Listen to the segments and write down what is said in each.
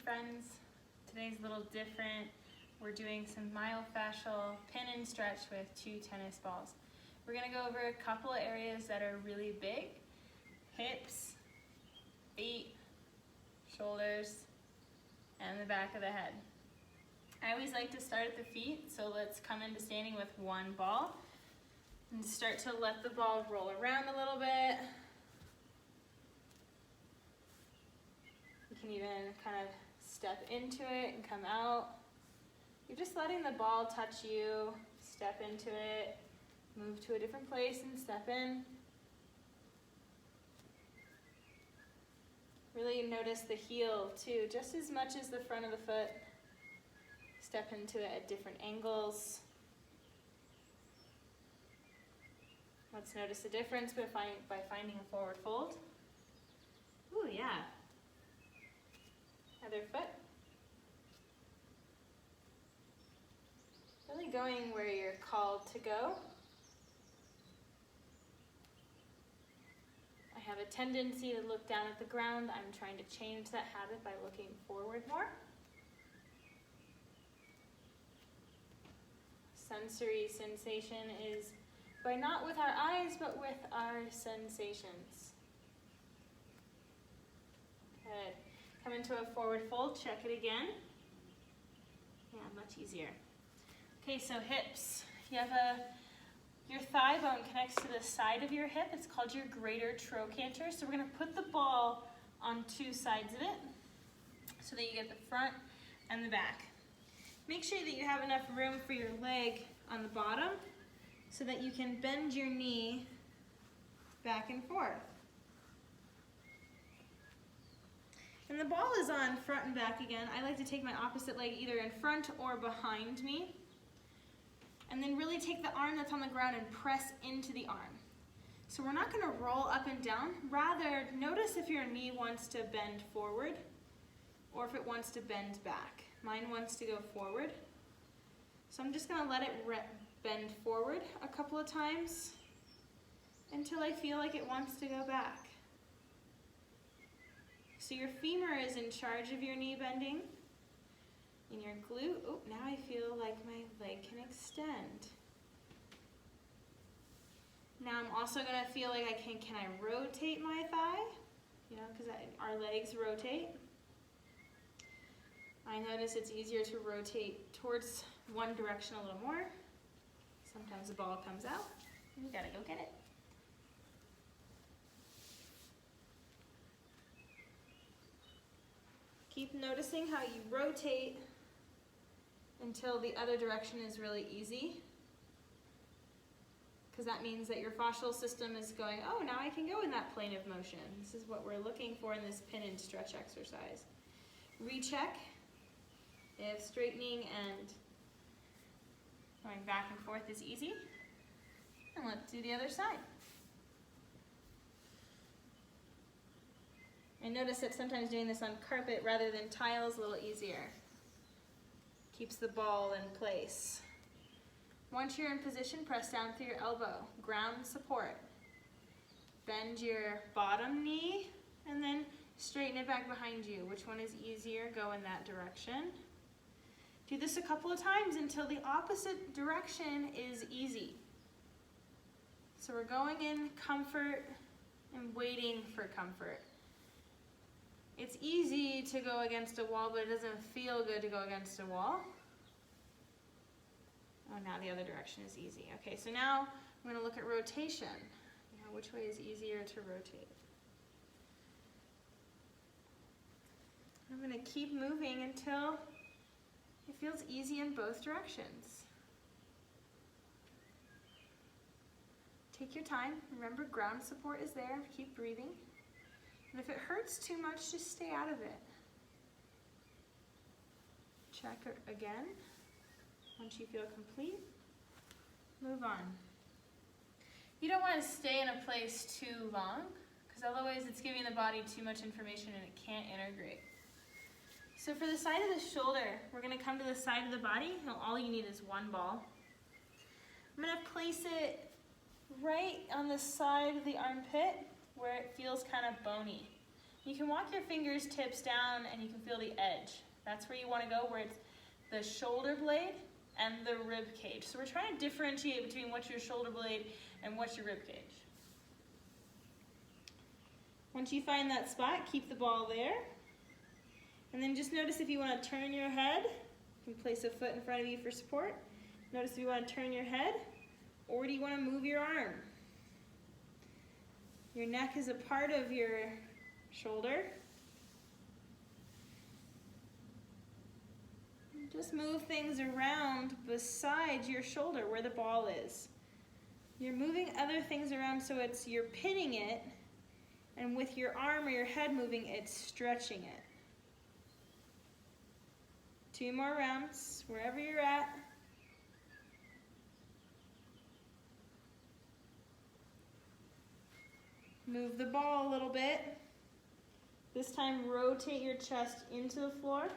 friends. Today's a little different. We're doing some myofascial pin and stretch with 2 tennis balls. We're gonna go over a couple of areas that are really big: hips, feet, shoulders, and the back of the head. I always like to start at the feet, so let's come into standing with one ball and start to let the ball roll around a little bit. You can even kind of step into it and come out. You're just letting the ball touch you, step into it, move to a different place and step in. Really notice the heel too, just as much as the front of the foot. Step into it at different angles. Let's notice the difference by finding a forward fold. Ooh, yeah. Other foot. Really going where you're called to go. I have a tendency to look down at the ground. I'm trying to change that habit by looking forward more. Sensory sensation is by not with our eyes, but with our sensations. Good. Come into a forward fold, check it again. Yeah, much easier. Okay, so hips. You have your thigh bone connects to the side of your hip. It's called your greater trochanter. So we're gonna put the ball on 2 sides of it so that you get the front and the back. Make sure that you have enough room for your leg on the bottom so that you can bend your knee back and forth. And the ball is on front and back again. I like to take my opposite leg either in front or behind me. And then really take the arm that's on the ground and press into the arm. So we're not gonna roll up and down. Rather, notice if your knee wants to bend forward or if it wants to bend back. Mine wants to go forward. So I'm just gonna let it bend forward a couple of times until I feel like it wants to go back. So your femur is in charge of your knee bending. And your glute, oh, now I feel like my leg can extend. Now I'm also gonna feel like can I rotate my thigh? You know, because our legs rotate. I notice it's easier to rotate towards one direction a little more. Sometimes the ball comes out, and you gotta go get it. Keep noticing how you rotate until the other direction is really easy. Because that means that your fascial system is going, oh, now I can go in that plane of motion. This is what we're looking for in this pin and stretch exercise. Recheck if straightening and going back and forth is easy. And let's do the other side. And notice that sometimes doing this on carpet rather than tile is a little easier. Keeps the ball in place. Once you're in position, press down through your elbow. Ground support. Bend your bottom knee and then straighten it back behind you. Which one is easier? Go in that direction. Do this a couple of times until the opposite direction is easy. So we're going in comfort and waiting for comfort. It's easy to go against a wall, but it doesn't feel good to go against a wall. Oh, now the other direction is easy. Okay, so now I'm going to look at rotation. Now, which way is easier to rotate? I'm going to keep moving until it feels easy in both directions. Take your time. Remember, ground support is there. Keep breathing. And if it hurts too much, just stay out of it. Check it again. Once you feel complete, move on. You don't want to stay in a place too long, because otherwise it's giving the body too much information and it can't integrate. So for the side of the shoulder, we're going to come to the side of the body. All you need is one ball. I'm going to place it right on the side of the armpit where it feels kind of bony. You can walk your fingers tips down and you can feel the edge. That's where you want to go, where it's the shoulder blade and the rib cage. So we're trying to differentiate between what's your shoulder blade and what's your rib cage. Once you find that spot, keep the ball there. And then just notice if you want to turn your head, you can place a foot in front of you for support. Notice if you want to turn your head, or do you want to move your arm? Your neck is a part of your shoulder. Just move things around beside your shoulder where the ball is. You're moving other things around so you're pinning it, and with your arm or your head moving, it's stretching it. 2 more rounds, wherever you're at. Move the ball a little bit. This time, rotate your chest into the floor,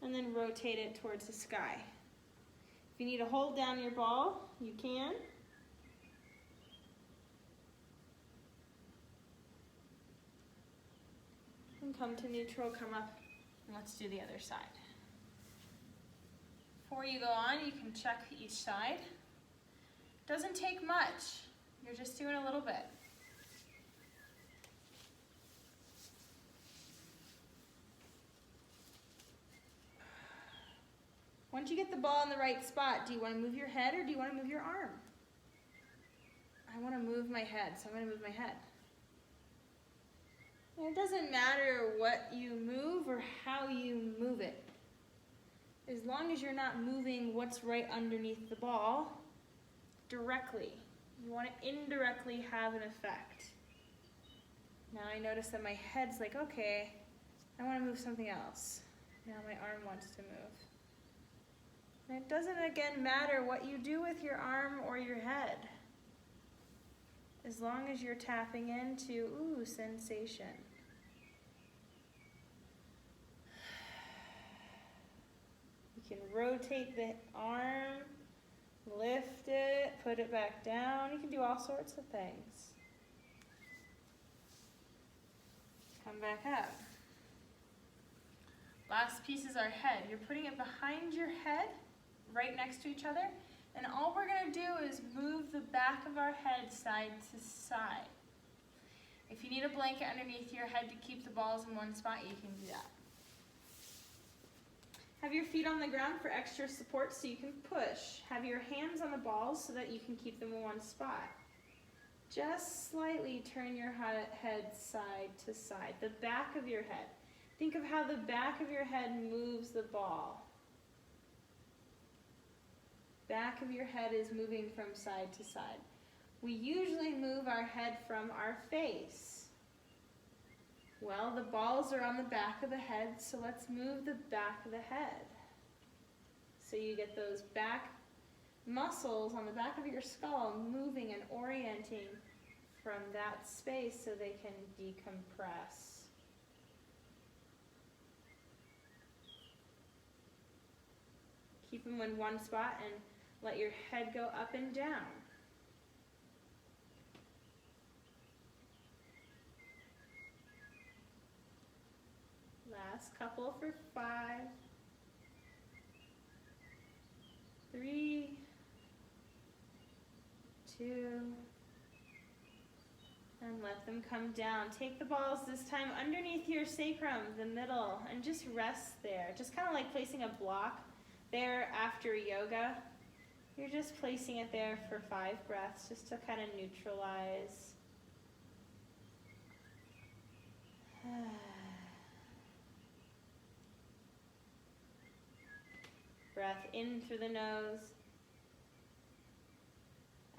and then rotate it towards the sky. If you need to hold down your ball, you can. And come to neutral, come up, and let's do the other side. Before you go on, you can check each side. Doesn't take much. You're just doing a little bit. Once you get the ball in the right spot, do you want to move your head or do you want to move your arm? I want to move my head, so I'm going to move my head. And it doesn't matter what you move or how you move it. As long as you're not moving what's right underneath the ball directly. You want to indirectly have an effect. Now I notice that my head's like, okay, I want to move something else. Now my arm wants to move. And it doesn't, again, matter what you do with your arm or your head. As long as you're tapping into, ooh, sensation. You can rotate the arm, lift it, put it back down. You can do all sorts of things. Come back up. Last piece is our head. You're putting it behind your head, right next to each other, and all we're going to do is move the back of our head side to side. If you need a blanket underneath your head to keep the balls in one spot, you can do that. Have your feet on the ground for extra support so you can push. Have your hands on the balls so that you can keep them in one spot. Just slightly turn your head side to side, the back of your head. Think of how the back of your head moves the ball. Back of your head is moving from side to side. We usually move our head from our face. Well, the balls are on the back of the head, so let's move the back of the head. So you get those back muscles on the back of your skull moving and orienting from that space so they can decompress. Keep them in one spot and let your head go up and down. Last couple for 5, 3, 2, and let them come down. Take the balls this time underneath your sacrum, the middle, and just rest there. Just kind of like placing a block there after yoga. You're just placing it there for 5 breaths just to kind of neutralize. Breath in through the nose,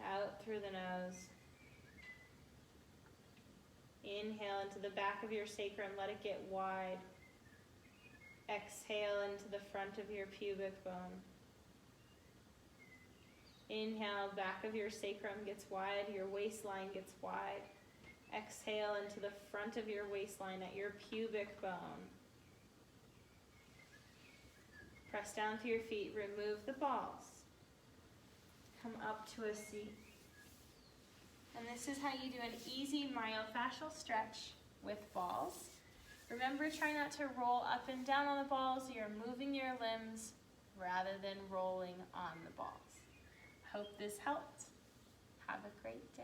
out through the nose. Inhale into the back of your sacrum, let it get wide. Exhale into the front of your pubic bone. Inhale, back of your sacrum gets wide, your waistline gets wide. Exhale into the front of your waistline at your pubic bone. Press down through your feet, remove the balls. Come up to a seat. And this is how you do an easy myofascial stretch with balls. Remember, try not to roll up and down on the balls. You're moving your limbs rather than rolling on the balls. Hope this helped. Have a great day.